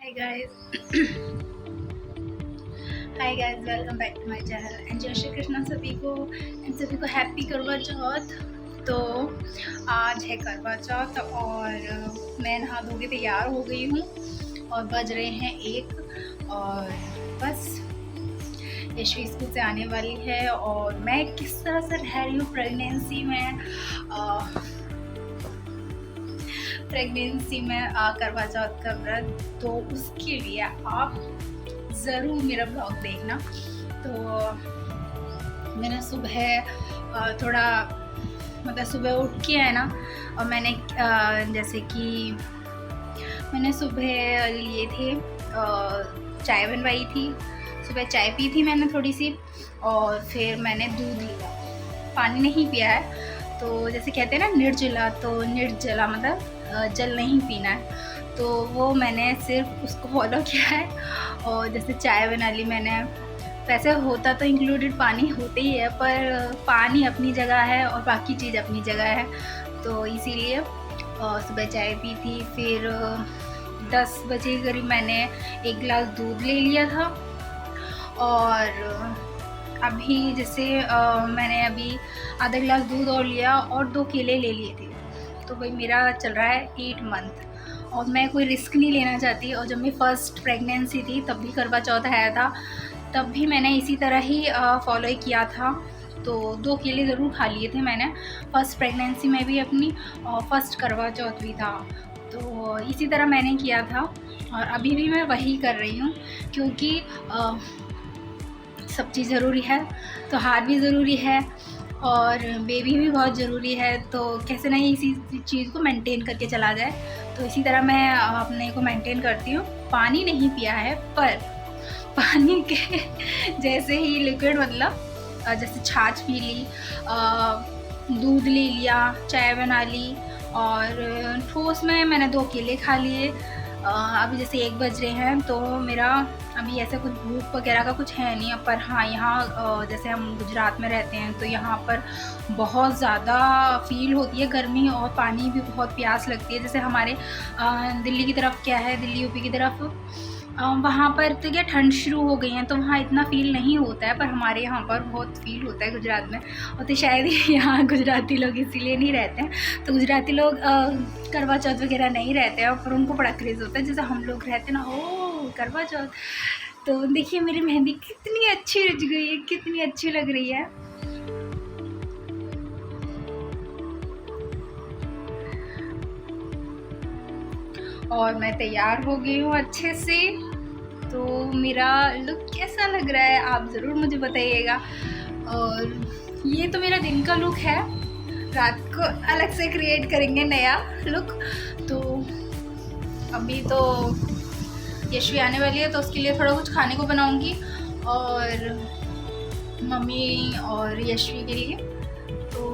Hi guys hi guys, welcome back to my channel and जय श्री कृष्णा सभी को happy करवा चौथ। तो आज है करवा चौथ और मैं नहा धो के तैयार हो गई हूँ और बज रहे हैं 1 और बस यशवी स्कूल से आने वाली है और मैं किस तरह से रह रही हूँ प्रेगनेंसी में करवा चौथ का व्रत। तो उसके लिए आप ज़रूर मेरा ब्लॉग देखना। तो मैंने सुबह थोड़ा मतलब सुबह उठ के है ना, और मैंने जैसे कि मैंने सुबह लिए थे चाय बनवाई थी। सुबह चाय पी थी मैंने थोड़ी सी और फिर मैंने दूध लिया, पानी नहीं पिया है। तो जैसे कहते हैं ना निर्जला, तो निर्जला मतलब जल नहीं पीना है। तो वो मैंने सिर्फ उसको फॉलो किया है और जैसे चाय बना ली मैंने। वैसे होता तो इंक्लूडेड पानी होते ही है, पर पानी अपनी जगह है और बाकी चीज़ अपनी जगह है। तो इसीलिए सुबह चाय पी थी। फिर 10 बजे करीब मैंने 1 गिलास दूध ले लिया था और अभी जैसे मैंने अभी आधा गिलास दूध और लिया और 2 केले ले लिए थे। तो भाई मेरा चल रहा है 8 मंथ और मैं कोई रिस्क नहीं लेना चाहती। और जब मैं फ़र्स्ट प्रेगनेंसी थी तब भी करवा चौथ आया था, तब भी मैंने इसी तरह ही फॉलो किया था। तो 2 केले ज़रूर खा लिए थे मैंने फ़र्स्ट प्रेगनेंसी में भी अपनी, और फर्स्ट करवा चौथ भी था। तो इसी तरह मैंने किया था और अभी भी मैं वही कर रही हूँ, क्योंकि सब चीज़ ज़रूरी है, तो हार भी ज़रूरी है और बेबी भी बहुत ज़रूरी है। तो कैसे नहीं इसी चीज़ को मेंटेन करके चला जाए। तो इसी तरह मैं अपने को मेंटेन करती हूँ। पानी नहीं पिया है, पर पानी के जैसे ही लिक्विड मतलब जैसे छाछ पी ली, दूध ले लिया, चाय बना ली और ठोस में मैंने 2 केले खा लिए। अभी जैसे 1 बज रहे हैं तो मेरा अभी ऐसा कुछ भूख वगैरह का कुछ है नहीं। पर हाँ, यहाँ जैसे हम गुजरात में रहते हैं तो यहाँ पर बहुत ज़्यादा फील होती है गर्मी और पानी भी बहुत प्यास लगती है। जैसे हमारे दिल्ली की तरफ क्या है, दिल्ली यूपी की तरफ वहाँ पर तो क्या ठंड शुरू हो गई है तो वहाँ इतना फ़ील नहीं होता है, पर हमारे यहाँ पर बहुत फ़ील होता है गुजरात में। और तो शायद यहाँ गुजराती लोग इसीलिए नहीं रहते हैं। तो गुजराती लोग करवा चौथ वगैरह नहीं रहते हैं, पर उनको बड़ा क्रेज़ होता है जैसे हम लोग रहते हैं ना, ओ करवा चौथ। तो देखिए मेरी मेहंदी कितनी अच्छी रच गई है, कितनी अच्छी लग रही है। और मैं तैयार हो गई हूँ अच्छे से। तो मेरा लुक कैसा लग रहा है आप ज़रूर मुझे बताइएगा। और ये तो मेरा दिन का लुक है, रात को अलग से क्रिएट करेंगे नया लुक। तो अभी तो यशवी आने वाली है तो उसके लिए थोड़ा कुछ खाने को बनाऊंगी और मम्मी और यशवी के लिए। तो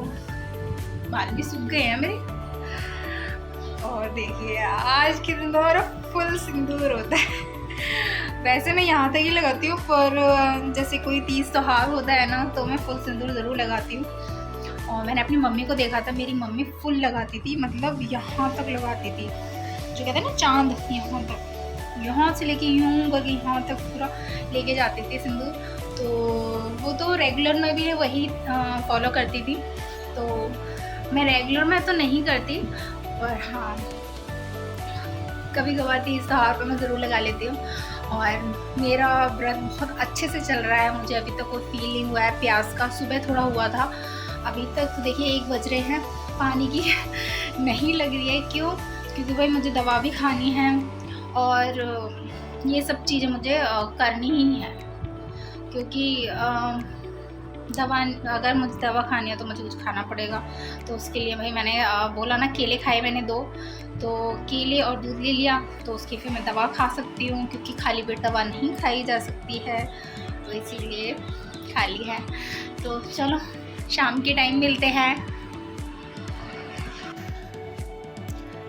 बाल भी सूख गए हैं मेरे। और देखिए आज के दिन तो हमारा फुल सिंदूर होता है। वैसे मैं यहाँ तक ही लगाती हूँ, पर जैसे कोई तीज त्योहार होता है ना तो मैं फुल सिंदूर ज़रूर लगाती हूँ। और मैंने अपनी मम्मी को देखा था, मेरी मम्मी फुल लगाती थी, मतलब यहाँ तक लगाती थी, जो कहते हैं ना चांद, यहाँ तक, यहाँ से लेके यूँ करके यहाँ तक पूरा लेके जाती थी सिंदूर। तो वो तो रेगुलर में भी वही फॉलो करती थी। तो मैं रेगुलर में तो नहीं करती, पर हाँ कभी कभार तीज त्योहार पर मैं ज़रूर लगा लेती हूँ। और मेरा व्रत बहुत अच्छे से चल रहा है, मुझे अभी तक कोई फील नहीं हुआ है प्यास का। सुबह थोड़ा हुआ था, अभी तक तो देखिए 1 बज रहे हैं, पानी की नहीं लग रही है। क्यों? क्योंकि भाई मुझे दवा भी खानी है और ये सब चीज़ें मुझे करनी ही है, क्योंकि दवा, अगर मुझे दवा खानी है तो मुझे कुछ खाना पड़ेगा। तो उसके लिए भाई मैंने बोला ना, केले खाए मैंने 2, तो केले और दूध ले लिया, तो उसकी फिर मैं दवा खा सकती हूँ, क्योंकि खाली पेट दवा नहीं खाई जा सकती है, तो इसीलिए खा ली है। तो चलो शाम के टाइम मिलते हैं।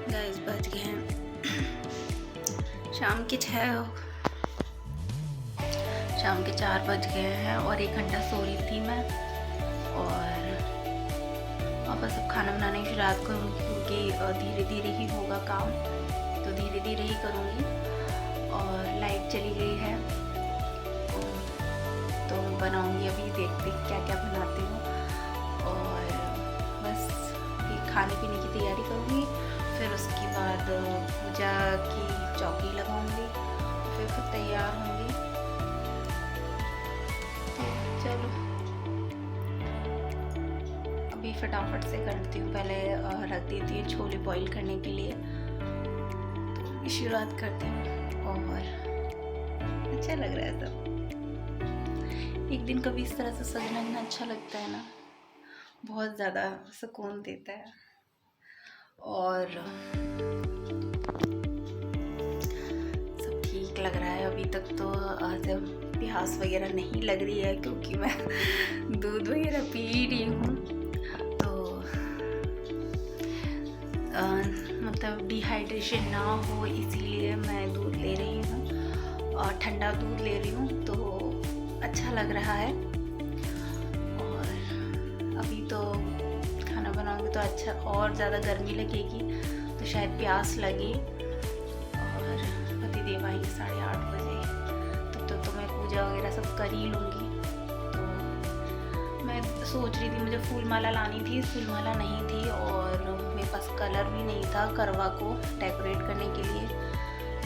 गाइस बज गए हैं शाम के 6, शाम के 4 बज गए हैं और 1 घंटा सो रही थी मैं। और बस अब खाना बनाने की रात करूँगी, क्योंकि धीरे धीरे ही होगा काम, तो धीरे धीरे ही करूँगी। और बनाऊंगी। अभी देखते क्या क्या बनाती हूँ, और बस ये खाने पीने की तैयारी करूँगी। फिर उसके बाद पूजा की चौकी लगाऊंगी, फिर तैयार होंगी। तो चलो अभी फटाफट से करती हूँ। पहले रख देती हूँ छोले बॉईल करने के लिए, तो शुरुआत करती हूँ। और अच्छा लग रहा है सब। एक दिन कभी इस तरह से सजना ना अच्छा लगता है ना, बहुत ज़्यादा सुकून देता है। और सब ठीक लग रहा है अभी तक तो। प्यास वगैरह नहीं लग रही है क्योंकि मैं दूध वगैरह पी रही हूँ, तो मतलब डिहाइड्रेशन ना हो इसीलिए मैं दूध ले रही हूँ, और ठंडा दूध ले रही हूँ, तो अच्छा लग रहा है। और अभी तो खाना बनाऊंगी तो अच्छा और ज़्यादा गर्मी लगेगी, तो शायद प्यास लगे। और पतिदेव आएंगे 8:30 बजे, तब तक तो मैं पूजा वगैरह सब कर ही लूँगी। तो मैं सोच रही थी मुझे फूल माला लानी थी, फूल माला नहीं थी, और मेरे पास कलर भी नहीं था करवा को डेकोरेट करने के लिए।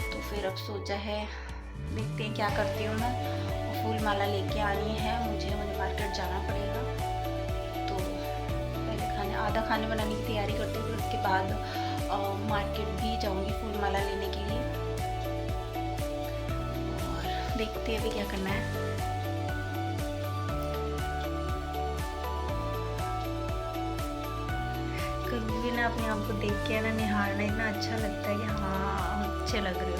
तो फिर अब सोचा है देखते हैं क्या करती हूँ मैं। फूल माला लेके आनी है मुझे मार्केट जाना पड़ेगा। तो पहले आधा खाने बनाने की तैयारी करती हूँ, फिर उसके बाद मार्केट भी जाऊँगी फूल माला लेने के लिए। और देखते हैं अभी क्या करना है। कभी भी ना अपने आप को देख के ना निहारना इतना अच्छा लगता है कि हाँ अच्छे लग रहे हो,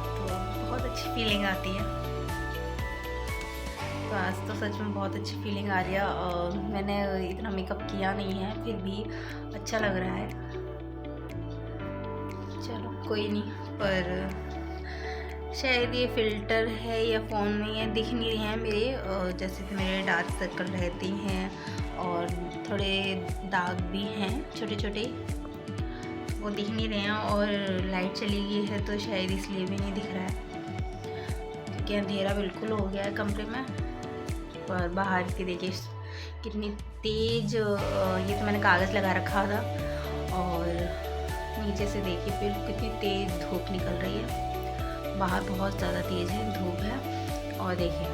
तो बहुत अच्छी फीलिंग आती है। तो आज तो सच में बहुत अच्छी फीलिंग आ रही है। मैंने इतना मेकअप किया नहीं है, फिर भी अच्छा लग रहा है। चलो कोई नहीं, पर शायद ये फ़िल्टर है या फ़ोन में ये दिख नहीं रहे हैं मेरे, जैसे कि मेरे डार्क सर्कल रहते हैं और थोड़े दाग भी हैं छोटे छोटे, वो दिख नहीं रहे हैं। और लाइट चली गई है तो शायद इसलिए भी नहीं दिख रहा है, क्योंकि अंधेरा बिल्कुल हो गया है कमरे में। और बाहर की देखिए कितनी तेज़, ये तो मैंने कागज़ लगा रखा था, और नीचे से देखिए फिर कितनी तेज़ धूप निकल रही है। बाहर बहुत ज़्यादा तेज़ है धूप है। और देखिए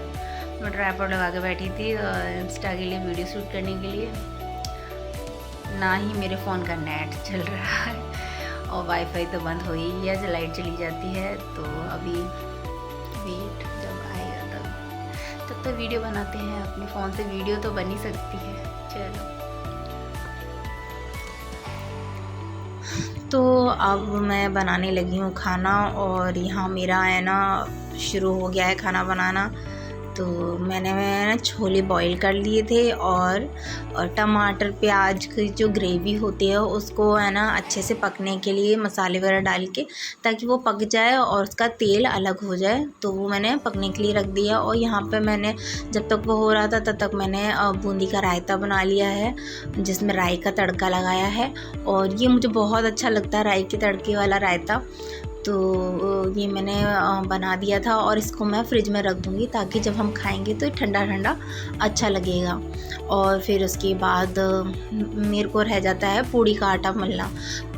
मैं ट्राइपॉड लगा के बैठी थी इंस्टा के लिए वीडियो शूट करने के लिए, ना ही मेरे फ़ोन का नेट चल रहा है, और वाईफाई तो बंद हो ही गया जब लाइट चली जाती है। तो अभी वेट जब आएगा तब तो वीडियो बनाते हैं। अपने फ़ोन से वीडियो तो बन ही सकती है। चलो तो अब मैं बनाने लगी हूँ खाना, और यहाँ मेरा है ना शुरू हो गया है खाना बनाना। तो मैंने ना छोले बॉईल कर लिए थे, और टमाटर प्याज की जो ग्रेवी होती है उसको है ना अच्छे से पकने के लिए मसाले वगैरह डाल के, ताकि वो पक जाए और उसका तेल अलग हो जाए, तो वो मैंने पकने के लिए रख दिया। और यहाँ पे मैंने जब तक वो हो रहा था तब तक मैंने बूंदी का रायता बना लिया है, जिसमें राई का तड़का लगाया है। और ये मुझे बहुत अच्छा लगता है राई के तड़के वाला रायता, तो ये मैंने बना दिया था, और इसको मैं फ्रिज में रख दूँगी ताकि जब हम खाएंगे तो ठंडा ठंडा अच्छा लगेगा। और फिर उसके बाद मेरे को रह जाता है पूड़ी का आटा मलना,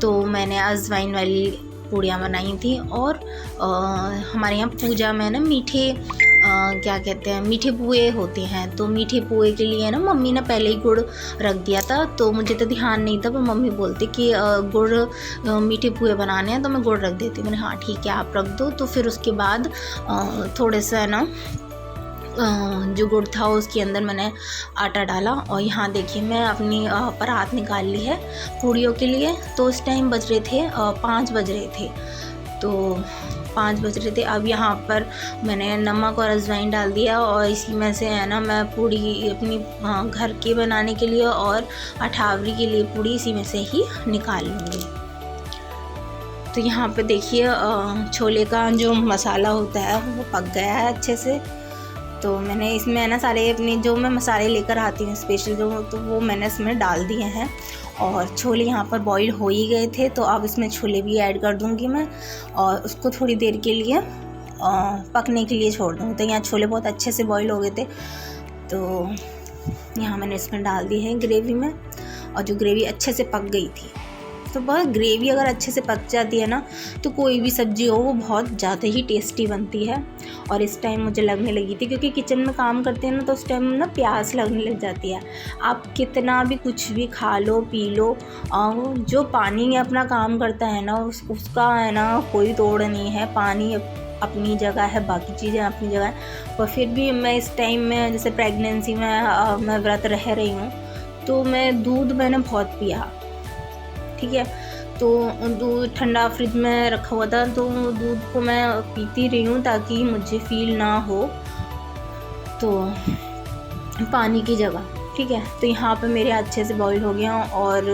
तो मैंने अजवाइन वाली पूड़ियाँ बनाई थी। और हमारे यहाँ पूजा में ना मीठे क्या कहते हैं, मीठे पुए होते हैं, तो मीठे पुए के लिए ना मम्मी ने पहले ही गुड़ रख दिया था। तो मुझे तो ध्यान नहीं था, पर मम्मी बोलती कि गुड़ मीठे पुए बनाने हैं तो मैं गुड़ रख देती हूँ। मैंने हाँ ठीक है आप रख दो। तो फिर उसके बाद थोड़े सा ना जो गुड़ था उसके अंदर मैंने आटा डाला, और यहाँ देखिए मैं अपनी परात निकाल ली है पूड़ियों के लिए। तो उस टाइम बज रहे थे 5 बज रहे थे, तो 5 बज रहे थे। अब यहाँ पर मैंने नमक और अजवाइन डाल दिया, और इसी में से है ना मैं पूड़ी अपनी घर के बनाने के लिए और अठावरी के लिए पूड़ी इसी में से ही निकाल लूँगी। तो यहाँ पे देखिए छोले का जो मसाला होता है वो पक गया है अच्छे से। तो मैंने इसमें है ना सारे अपने जो मैं मसाले लेकर आती हूँ स्पेशल जो, तो वो मैंने इसमें डाल दिए हैं। और छोले यहाँ पर बॉईल हो ही गए थे, तो अब इसमें छोले भी ऐड कर दूँगी मैं, और उसको थोड़ी देर के लिए पकने के लिए छोड़ दूँगी। तो यहाँ छोले बहुत अच्छे से बॉईल हो गए थे, तो यहाँ मैंने इसमें डाल दी है ग्रेवी में, और जो ग्रेवी अच्छे से पक गई थी। तो बस ग्रेवी अगर अच्छे से पक जाती है ना तो कोई भी सब्ज़ी हो वो बहुत ज़्यादा ही टेस्टी बनती है। और इस टाइम मुझे लगने लगी थी, क्योंकि किचन में काम करते हैं ना तो उस टाइम ना प्यास लगने लग जाती है। आप कितना भी कुछ भी खा लो पी लो, जो पानी अपना काम करता है ना उसका है ना कोई तोड़ नहीं है। पानी अपनी जगह है, बाकी चीज़ें अपनी जगह है। पर फिर भी मैं इस टाइम में, जैसे प्रेगनेंसी में मैं व्रत रह रही हूँ, तो मैं दूध मैंने बहुत पिया, ठीक है। तो दूध ठंडा फ्रिज में रखा हुआ था, तो दूध को मैं पीती रही हूँ ताकि मुझे फील ना हो, तो पानी की जगह, ठीक है। तो यहाँ पे मेरे अच्छे से बॉईल हो गया, और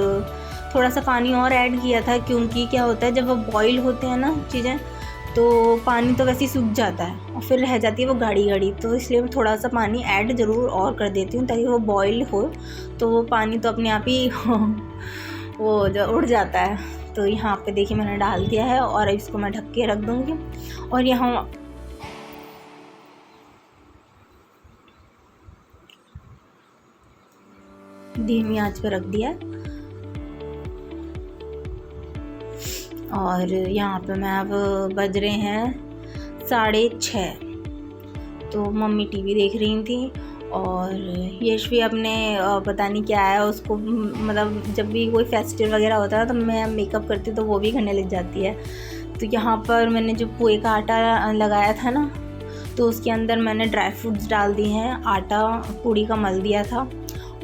थोड़ा सा पानी और ऐड किया था, क्योंकि क्या होता है जब वो बॉईल होते हैं ना चीज़ें, तो पानी तो वैसे ही सूख जाता है और फिर रह जाती है वो गाढ़ी गाढ़ी। तो इसलिए मैं थोड़ा सा पानी ऐड ज़रूर और कर देती हूँ ताकि वो बॉईल हो, तो वो पानी तो अपने आप ही वो जो उड़ जाता है। तो यहाँ पे देखिए मैंने डाल दिया है, और इसको मैं ढक के रख दूँगी। और यहाँ धीमी आंच पे रख दिया है। और यहाँ पे मैं अब बज रहे हैं 6:30, तो मम्मी टीवी देख रही थी, और यश भी अपने पता नहीं क्या है उसको, मतलब जब भी कोई फेस्टिवल वगैरह होता है तो मैं मेकअप करती तो वो भी करने लग जाती है। तो यहाँ पर मैंने जो पोहे का आटा लगाया था ना, तो उसके अंदर मैंने ड्राई फ्रूट्स डाल दिए हैं, आटा पूड़ी का मल दिया था,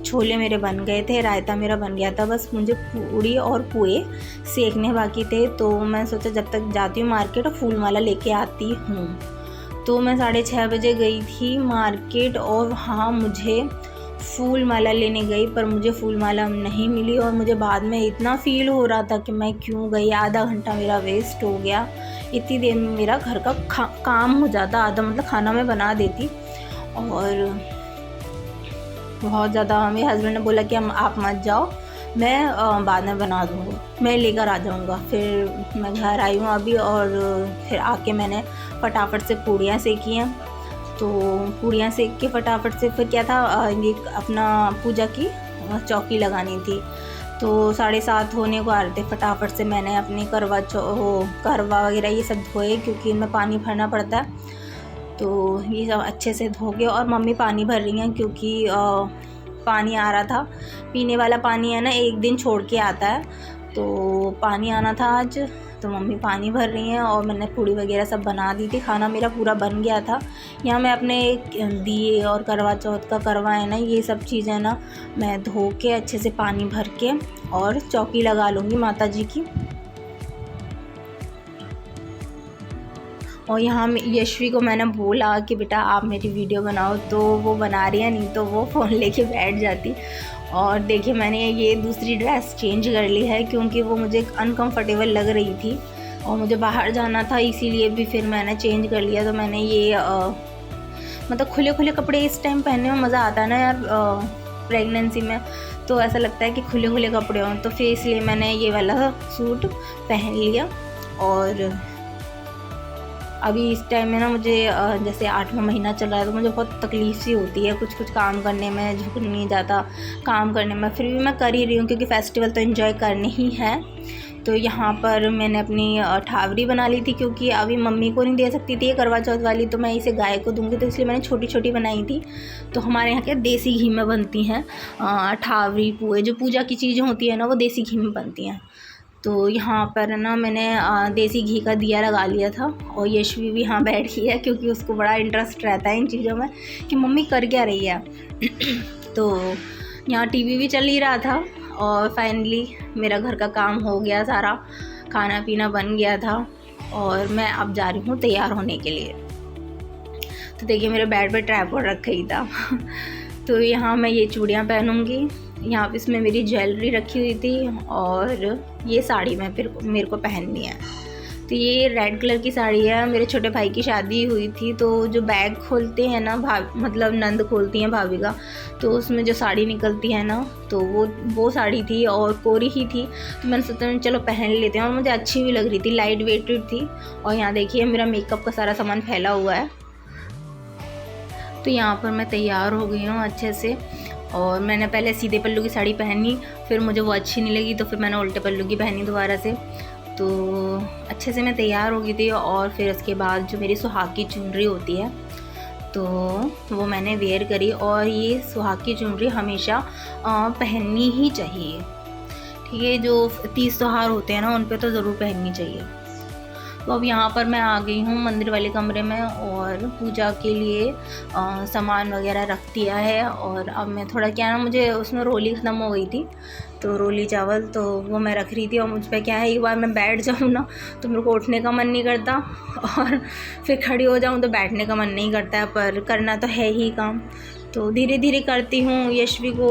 छोले मेरे बन गए थे, रायता मेरा बन गया था, बस मुझे पूड़ी और पोहे सेकने बाकी थे। तो मैं सोचा जब तक जाती हूँ मार्केट और फूल माला लेके आती हूँ। तो मैं 6:30 बजे गई थी मार्केट, और हाँ मुझे फूल माला लेने गई, पर मुझे फूल माला नहीं मिली, और मुझे बाद में इतना फ़ील हो रहा था कि मैं क्यों गई। आधा घंटा मेरा वेस्ट हो गया। इतनी देर में मेरा घर का काम हो जाता, आधा मतलब खाना मैं बना देती। और बहुत ज़्यादा मेरे हस्बैंड ने बोला कि आप मत जाओ, मैं बाद में बना दूँगा, मैं लेकर आ जाऊँगा। फिर मैं घर आई हूँ अभी, और फिर आके मैंने फटाफट से पूड़ियाँ सेकी हैं। तो पूड़ियाँ सेक के फटाफट से फिर क्या था, ये अपना पूजा की चौकी लगानी थी। तो 7:30 होने को आ रहे थे। फटाफट से मैंने अपनी करवा वगैरह ये सब धोए, क्योंकि इनमें पानी भरना पड़ता है। तो ये सब अच्छे से धो के, और मम्मी पानी भर रही हैं, क्योंकि पानी आ रहा था, पीने वाला पानी है ना 1 दिन छोड़ के आता है, तो पानी आना था आज, तो मम्मी पानी भर रही हैं। और मैंने पूड़ी वगैरह सब बना दी थी, खाना मेरा पूरा बन गया था। यहाँ मैं अपने दिए और करवा चौथ का करवा है ना, ये सब चीज़ें ना मैं धो के अच्छे से पानी भर के और चौकी लगा लूँगी माता जी की। और यहाँ यशवी को मैंने बोला कि बेटा आप मेरी वीडियो बनाओ, तो वो बना रही है, नहीं तो वो फ़ोन लेके बैठ जाती। और देखिए मैंने ये दूसरी ड्रेस चेंज कर ली है, क्योंकि वो मुझे अनकंफर्टेबल लग रही थी और मुझे बाहर जाना था, इसीलिए भी फिर मैंने चेंज कर लिया। तो मैंने ये मतलब खुले खुले कपड़े इस टाइम पहनने में मज़ा आता है ना यार, प्रेगनेंसी में तो ऐसा लगता है कि खुले खुले कपड़े हों, तो फिर इसलिए मैंने ये वाला सूट पहन लिया। और अभी इस टाइम में ना मुझे जैसे 8वां महीना चल रहा है, तो मुझे बहुत तकलीफ़ सी होती है कुछ काम करने में, झुक नहीं जाता काम करने में। फिर भी मैं कर ही रही हूँ, क्योंकि फ़ेस्टिवल तो एंजॉय करने ही है। तो यहाँ पर मैंने अपनी ठावरी बना ली थी, क्योंकि अभी मम्मी को नहीं दे सकती थी ये करवा चौथ वाली, तो मैं इसे गाय को दूँगी, तो इसलिए मैंने छोटी छोटी बनाई थी। तो हमारे यहाँ के देसी घी में बनती हैं ठावरी पुए, जो पूजा की चीज़ें होती है ना वो देसी घी में बनती हैं। तो यहाँ पर ना मैंने देसी घी का दिया लगा लिया था, और यशवी भी यहाँ बैठ गई है, क्योंकि उसको बड़ा इंटरेस्ट रहता है इन चीज़ों में कि मम्मी कर क्या रही है। तो यहाँ टीवी भी चल ही रहा था, और फाइनली मेरा घर का काम हो गया सारा, खाना पीना बन गया था, और मैं अब जा रही हूँ तैयार होने के लिए। तो देखिए मेरे बेड पे ट्राइपॉड रखा ही था। तो यहाँ मैं ये चूड़ियाँ पहनूँगी, यहाँ पे इसमें मेरी ज्वेलरी रखी हुई थी, और ये साड़ी मैं फिर मेरे को पहननी है। तो ये रेड कलर की साड़ी है, मेरे छोटे भाई की शादी हुई थी, तो जो बैग खोलते हैं ना मतलब नंद खोलती हैं भाभी का, तो उसमें जो साड़ी निकलती है ना, तो वो साड़ी थी और कोरी ही थी। तो मैंने सोचा चलो पहन लेते हैं, और मुझे अच्छी भी लग रही थी, लाइट वेटेड थी। और यहाँ देखिए मेरा मेकअप का सारा सामान फैला हुआ है। तो यहाँ पर मैं तैयार हो गई हूँ अच्छे से, और मैंने पहले सीधे पल्लू की साड़ी पहनी, फिर मुझे वो अच्छी नहीं लगी तो फिर मैंने उल्टे पल्लू की पहनी दोबारा से। तो अच्छे से मैं तैयार हो गई थी, और फिर उसके बाद जो मेरी सुहाग की चुनरी होती है तो वो मैंने वेयर करी। और ये सुहाग की चुनरी हमेशा पहननी ही चाहिए, ठीक है। जो 30 त्योहार होते हैं ना उन पे तो ज़रूर पहननी चाहिए। तो अब यहाँ पर मैं आ गई हूँ मंदिर वाले कमरे में, और पूजा के लिए सामान वगैरह रख दिया है। और अब मैं थोड़ा क्या है ना, मुझे उसमें रोली ख़त्म हो गई थी, तो रोली चावल तो वो मैं रख रही थी। और मुझ पर क्या है, एक बार मैं बैठ जाऊँ ना तो मेरे को उठने का मन नहीं करता, और फिर खड़ी हो जाऊँ तो बैठने का मन नहीं करता है, पर करना तो है ही काम। तो धीरे धीरे करती हूँ। यशवी को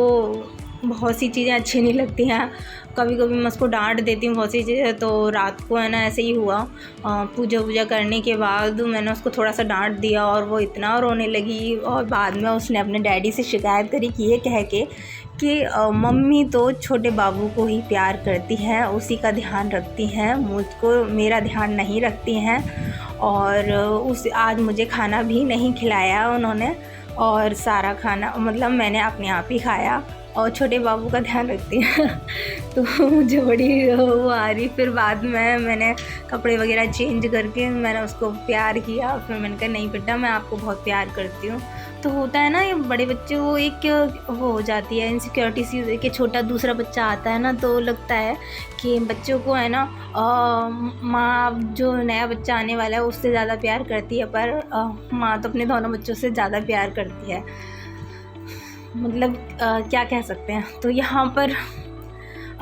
बहुत सी चीज़ें अच्छी नहीं लगती हैं, कभी कभी मैं उसको डांट देती हूँ बहुत सी चीज़ें। तो रात को है ना ऐसे ही हुआ, पूजा करने के बाद मैंने उसको थोड़ा सा डांट दिया और वो इतना रोने लगी। और बाद में उसने अपने डैडी से शिकायत करी कि ये कह के कि मम्मी तो छोटे बाबू को ही प्यार करती हैं, उसी का ध्यान रखती हैं, मुझको मेरा ध्यान नहीं रखती हैं। और आज मुझे खाना भी नहीं खिलाया उन्होंने, और सारा खाना मतलब मैंने अपने आप ही खाया, और छोटे बाबू का ध्यान रखती हैं। तो मुझे बड़ी वो आ रही। फिर बाद में मैंने कपड़े वगैरह चेंज करके मैंने उसको प्यार किया। फिर मैंने कहा नहीं बेटा, मैं आपको बहुत प्यार करती हूँ। तो होता है ना, ये बड़े बच्चे को एक वो हो जाती है इनसिक्योरिटी सी, कि छोटा दूसरा बच्चा आता है ना तो लगता है कि बच्चों को है ना माँ जो नया बच्चा आने वाला है उससे ज़्यादा प्यार करती है, पर माँ तो अपने दोनों बच्चों से ज़्यादा प्यार करती है। मतलब क्या कह सकते हैं। तो यहाँ पर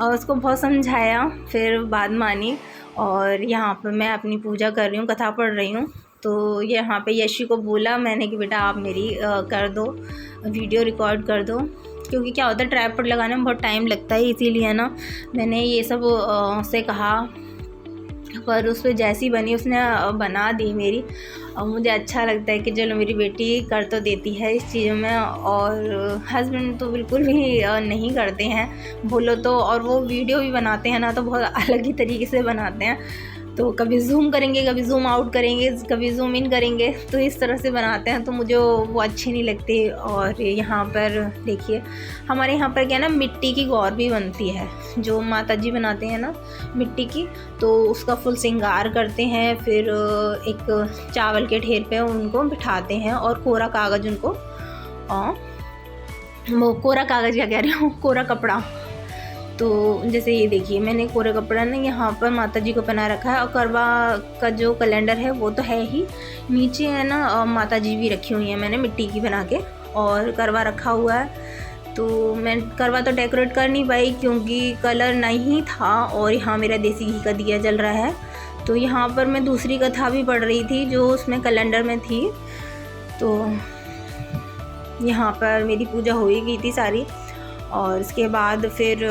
उसको बहुत समझाया, फिर बात मानी। और यहाँ पर मैं अपनी पूजा कर रही हूँ, कथा पढ़ रही हूँ। तो यहाँ पे यशी को बोला मैंने कि बेटा आप मेरी कर दो, वीडियो रिकॉर्ड कर दो, क्योंकि क्या होता है ट्राइपॉड लगाने में बहुत टाइम लगता है, इसीलिए ना मैंने ये सब से कहा। पर उस पर जैसी बनी उसने बना दी मेरी। और मुझे अच्छा लगता है कि चलो मेरी बेटी कर तो देती है इस चीज़ों में। और हस्बैंड तो बिल्कुल भी नहीं करते हैं बोलो तो, और वो वीडियो भी बनाते हैं ना तो बहुत अलग ही तरीके से बनाते हैं। तो कभी जूम करेंगे, कभी जूम आउट करेंगे, कभी जूम इन करेंगे, तो इस तरह से बनाते हैं, तो मुझे वो अच्छी नहीं लगती। और यहाँ पर देखिए हमारे यहाँ पर क्या है ना, मिट्टी की गौर भी बनती है, जो माता जी बनाते हैं ना मिट्टी की, तो उसका फुल श्रृंगार करते हैं। फिर एक चावल के ढेर पे उनको बिठाते हैं, और कोरा कागज़ उनको वो कोरा कागज़ क्या कह रही हूँ, कोरा कपड़ा। तो जैसे ये देखिए मैंने कोरा कपड़ा ना यहाँ पर माता जी को पहना रखा है। और करवा का जो कैलेंडर है वो तो है ही, नीचे है ना माता जी भी रखी हुई हैं मैंने मिट्टी की बना के, और करवा रखा हुआ है। तो मैं करवा तो डेकोरेट कर नहीं पाई क्योंकि कलर नहीं था, और यहाँ मेरा देसी घी का दिया जल रहा है। तो यहाँ पर मैं दूसरी कथा भी पढ़ रही थी जो उसमें कैलेंडर में थी। तो यहाँ पर मेरी पूजा हो ही गई थी सारी। और इसके बाद फिर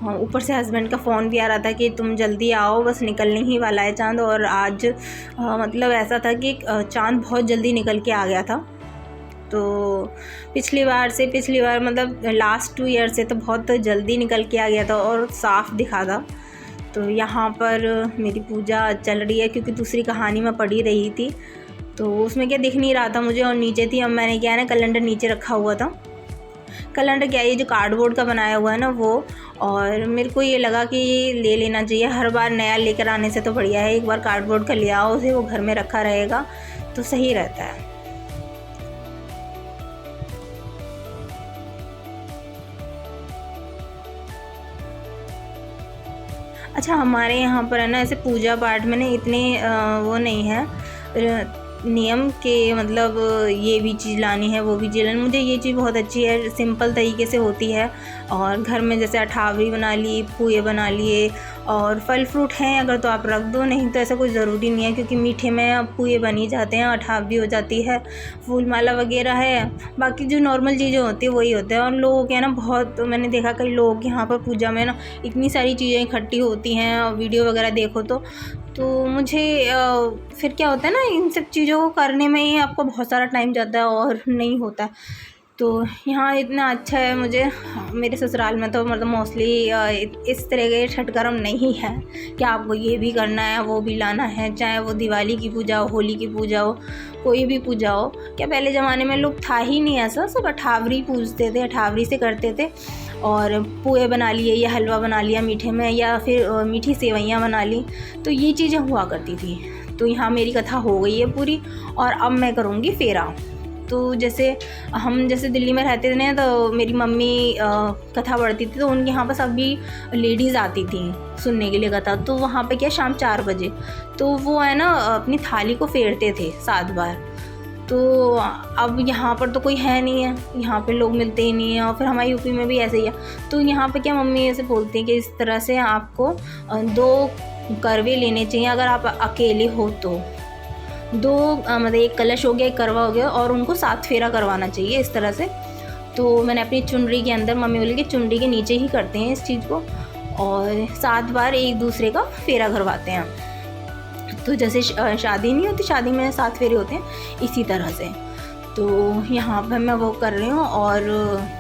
ऊपर से हस्बैंड का फ़ोन भी आ रहा था कि तुम जल्दी आओ, बस निकलने ही वाला है चाँद। और आज मतलब ऐसा था कि चाँद बहुत जल्दी निकल के आ गया था। तो पिछली बार मतलब लास्ट 2 ईयर से तो बहुत जल्दी निकल के आ गया था और साफ़ दिखा था। तो यहाँ पर मेरी पूजा चल रही है, क्योंकि दूसरी कहानी मैं पढ़ी रही थी तो उसमें क्या दिख नहीं रहा था मुझे, और नीचे थी। अब मैंने क्या है ना कैलेंडर नीचे रखा हुआ था। कैलेंडर क्या है, ये जो कार्डबोर्ड का बनाया हुआ है ना वो। और मेरे को ये लगा कि ये ले लेना चाहिए, हर बार नया लेकर आने से तो बढ़िया है एक बार कार्डबोर्ड का ले आओ, उसे वो घर में रखा रहेगा तो सही रहता है। अच्छा हमारे यहाँ पर है ना ऐसे पूजा पाठ में ना इतने वो नहीं है नियम के, मतलब ये भी चीज़ लानी है वो भी चीज़ लानी। मुझे ये चीज़ बहुत अच्छी है, सिंपल तरीके से होती है। और घर में जैसे अठावरी बना ली, पुए बना लिए, और फल फ्रूट हैं अगर तो आप रख दो, नहीं तो ऐसा कोई ज़रूरी नहीं है, क्योंकि मीठे में पुए बन ही जाते हैं, अठावरी हो जाती है, फूल माला वगैरह है, बाकी जो नॉर्मल चीज़ें होती है वही होते हैं। और लोगों के ना बहुत, तो मैंने देखा कई लोग यहाँ पर पूजा में ना इतनी सारी चीज़ें इकट्ठी होती हैं, और वीडियो वगैरह देखो तो मुझे फिर क्या होता है ना, इन सब चीज़ों को करने में ही आपको बहुत सारा टाइम जाता है और नहीं होता। तो यहाँ इतना अच्छा है मुझे। मेरे ससुराल में तो मतलब मोस्टली इस तरह के छठ कर्म नहीं है कि आपको ये भी करना है वो भी लाना है, चाहे वो दिवाली की पूजा हो, होली की पूजा हो, कोई भी पूजा हो। क्या पहले ज़माने में लोग था ही नहीं ऐसा, सब अठावरी पूजते थे, अठावरी से करते थे। और पुए बना लिए या हलवा बना लिया मीठे में, या फिर मीठी सेवइयाँ बना ली, तो ये चीज़ें हुआ करती थी। तो यहाँ मेरी कथा हो गई है पूरी, और अब मैं करूँगी फेरा। तो जैसे हम जैसे दिल्ली में रहते थे ना, तो मेरी मम्मी कथा पढ़ती थी, तो उनके यहाँ पर सभी लेडीज़ आती थी सुनने के लिए कथा। तो वहाँ पे क्या शाम 4 बजे तो वो है ना अपनी थाली को फेरते थे 7 बार। तो अब यहाँ पर तो कोई है नहीं है, यहाँ पे लोग मिलते ही नहीं हैं, और फिर हमारे यूपी में भी ऐसे ही है। तो यहाँ पे क्या मम्मी ऐसे बोलती हैं कि इस तरह से आपको 2 करवे लेने चाहिए अगर आप अकेले हो तो। 2 मतलब एक कलश हो गया, एक करवा हो गया, और उनको 7 फेरा करवाना चाहिए इस तरह से। तो मैंने अपनी चुनरी के अंदर, मम्मी बोली कि चुनरी के नीचे ही करते हैं इस चीज़ को, और 7 बार एक दूसरे का फेरा करवाते हैं। तो जैसे शादी नहीं होती, शादी में 7 फेरे होते हैं, इसी तरह से। तो यहाँ पर मैं वो कर रही हूँ। और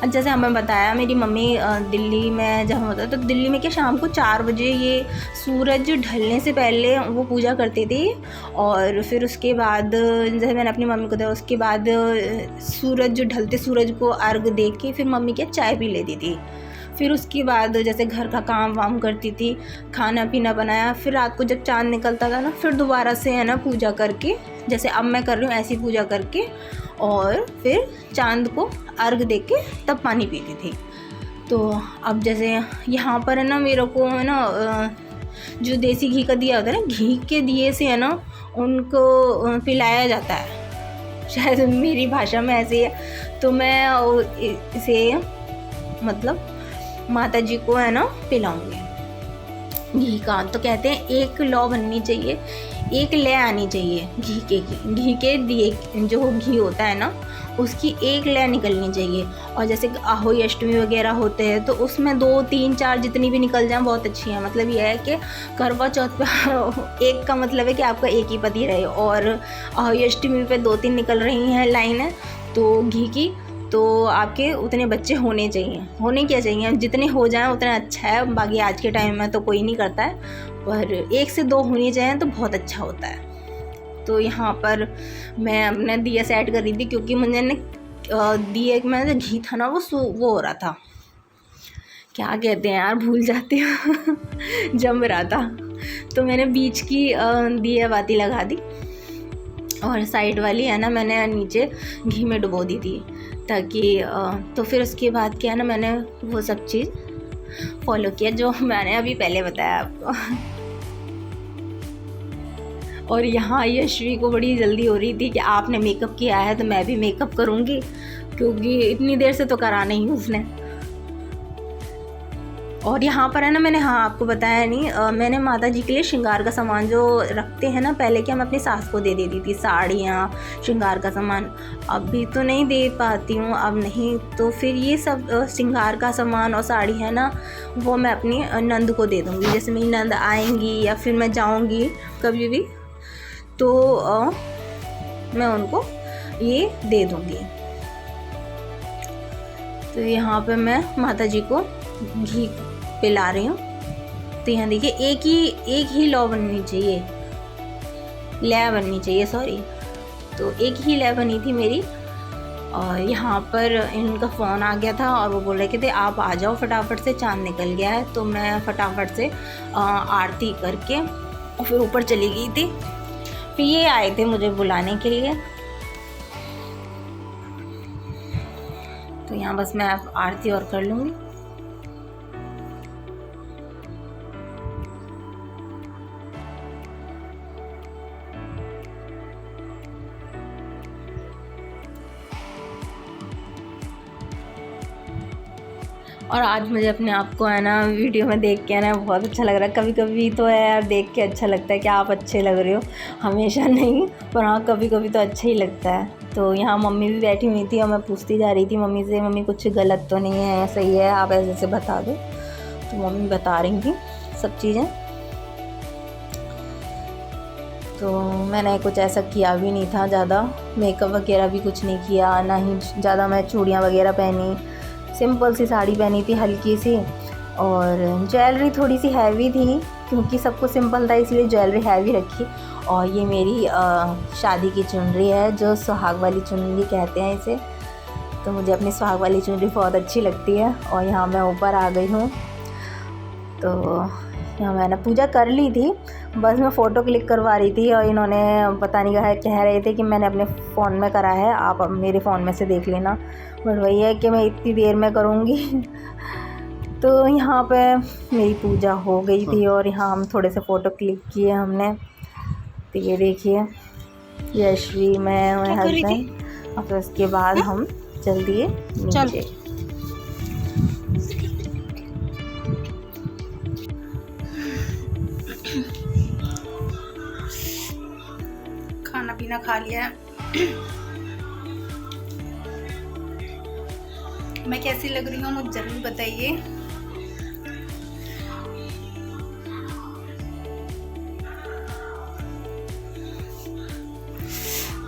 जैसे हमें बताया मेरी मम्मी दिल्ली में जब होता है, तो दिल्ली में क्या शाम को 4 बजे ये सूरज ढलने से पहले वो पूजा करते थे। और फिर उसके बाद जैसे मैंने अपनी मम्मी को बताया, उसके बाद सूरज ढलते सूरज को अर्घ दे के फिर मम्मी क्या चाय पी लेती थी। फिर उसके बाद जैसे घर का काम वाम करती थी, खाना पीना बनाया, फिर रात को जब चाँद निकलता था ना, फिर दोबारा से है ना पूजा करके, जैसे अब मैं कर रही हूँ ऐसी पूजा करके, और फिर चाँद को अर्घ दे के तब पानी पीती थी। तो अब जैसे यहाँ पर है ना मेरे को है ना जो देसी घी का दिया होता है ना, घी के दिए से है ना उनको पिलाया जाता है, शायद मेरी भाषा में ऐसे ही है। तो मैं इसे मतलब माता जी को है ना पिलाऊंगी घी का। तो कहते हैं 1 लौ बननी चाहिए, 1 ले आनी चाहिए घी के दिए, जो घी होता है ना उसकी 1 ले निकलनी चाहिए। और जैसे आहोई अष्टमी वगैरह होते हैं तो उसमें 2, 3, 4 जितनी भी निकल जाए बहुत अच्छी है। मतलब यह है कि करवा चौथ पे 1 का मतलब है कि आपका 1 ही पति रहे, और आहोई अष्टमी पे 2-3 निकल रही हैं लाइनें तो घी की, तो आपके उतने बच्चे होने क्या चाहिए, जितने हो जाएं उतना अच्छा है। बाकी आज के टाइम में तो कोई नहीं करता है, पर 1 से 2 होने चाहिए तो बहुत अच्छा होता है। तो यहाँ पर मैं अपना दिया सेट कर रही थी, क्योंकि मुझे ने दिए में जो घी था ना वो हो रहा था, क्या कहते हैं यार भूल जाती हूँ जम रहा था। तो मैंने बीच की दिया बाती लगा दी, और साइड वाली है ना मैंने नीचे घी में डुबो दी थी, ताकि तो फिर उसके बाद क्या है ना मैंने वो सब चीज़ फॉलो किया जो मैंने अभी पहले बताया आपको। और यहाँ यशवी को बड़ी जल्दी हो रही थी कि आपने मेकअप किया है तो मैं भी मेकअप करूँगी, क्योंकि इतनी देर से तो करा नहीं उसने। और यहाँ पर है ना मैंने आपको बताया नहीं, मैंने माता जी के लिए श्रृंगार का सामान जो रखते हैं ना, पहले क्या मैं अपनी सास को दे देती थी, साड़ियाँ, श्रृंगार का सामान। अभी तो नहीं दे पाती हूँ, अब नहीं। तो फिर ये सब श्रृंगार का सामान और साड़ी है ना वो मैं अपनी नंद को दे दूँगी। जैसे मेरी नंद आएंगी या फिर मैं जाऊँगी कभी भी, तो मैं उनको ये दे दूँगी। तो यहाँ पे मैं माता जी को घी पिला रही हूँ। तो यहाँ देखिए एक ही लौ बननी चाहिए, लय बननी चाहिए, सॉरी। तो 1 ही लय बनी थी मेरी। और यहाँ पर इनका फ़ोन आ गया था और वो बोल रहे थे आप आ जाओ फटाफट से, चाँद निकल गया है। तो मैं फटाफट से आरती करके और फिर ऊपर चली गई थी। फिर ये आए थे मुझे बुलाने के लिए। तो यहाँ बस मैं अब आरती और कर लूँगी। और आज मुझे अपने आप को है ना वीडियो में देख के है ना बहुत अच्छा लग रहा है। कभी कभी तो है यार देख के अच्छा लगता है कि आप अच्छे लग रहे हो, हमेशा नहीं, पर हाँ कभी कभी तो अच्छा ही लगता है। तो यहाँ मम्मी भी बैठी हुई थी और मैं पूछती जा रही थी मम्मी से, मम्मी कुछ गलत तो नहीं है, सही है, आप ऐसे से बता दो। तो मम्मी बता रही थी सब चीज़ें। तो मैंने कुछ ऐसा किया भी नहीं था, ज़्यादा मेकअप वगैरह भी कुछ नहीं किया, ना ही ज़्यादा मैं चूड़ियाँ वगैरह पहनी। सिंपल सी साड़ी पहनी थी हल्की सी, और ज्वेलरी थोड़ी सी हैवी थी क्योंकि सबको सिंपल था, इसलिए ज्वेलरी हैवी रखी। और ये मेरी शादी की चुनरी है, जो सुहाग वाली चुनरी कहते हैं इसे। तो मुझे अपनी सुहाग वाली चुनरी बहुत अच्छी लगती है। और यहाँ मैं ऊपर आ गई हूँ, तो यहाँ मैंने पूजा कर ली थी, बस मैं फ़ोटो क्लिक करवा रही थी। और इन्होंने पता नहीं कह रहे थे कि मैंने अपने फ़ोन में करा है, आप मेरे फ़ोन में से देख लेना। बट वही है कि मैं इतनी देर में करूँगी। तो यहाँ पे मेरी पूजा हो गई थी और यहाँ हम थोड़े से फ़ोटो क्लिक किए हमने। तो ये देखिए यशवी, मैं मेरे हस्बैंड, और फिर उसके बाद हम चल दिए नीचे। खाना पीना खा लिया। मैं कैसी लग रही हूँ मुझे ज़रूर बताइए।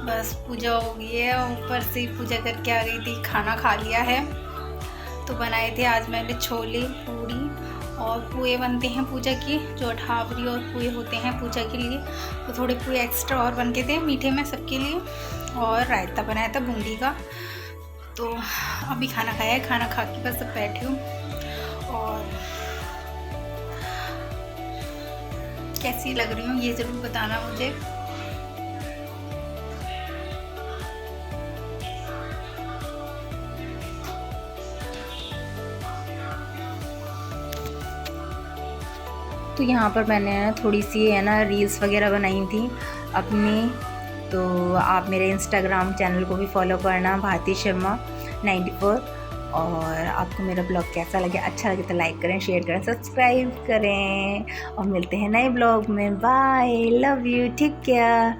बस पूजा हो गई है, ऊपर से पूजा करके आ गई थी, खाना खा लिया है। तो बनाए थे आज मैंने छोले, पूड़ी और पुए बनते हैं पूजा की, जो अठावरी और पुए होते हैं पूजा के लिए। तो थोड़े पुए एक्स्ट्रा और बनते थे मीठे में सबके लिए, और रायता बनाया था बूंदी का। तो अभी खाना खाया है, खाना खा के बस अब बैठी हूँ। और कैसी लग रही हूँ ये ज़रूर बताना मुझे। तो यहाँ पर मैंने थोड़ी सी है ना रील्स वगैरह बनाई थी अपनी। तो आप मेरे इंस्टाग्राम चैनल को भी फॉलो करना, भारती शर्मा 94। और आपको मेरा ब्लॉग कैसा लगे, अच्छा लगे तो लाइक करें, शेयर करें, सब्सक्राइब करें। और मिलते हैं नए ब्लॉग में। Bye, love you, take care.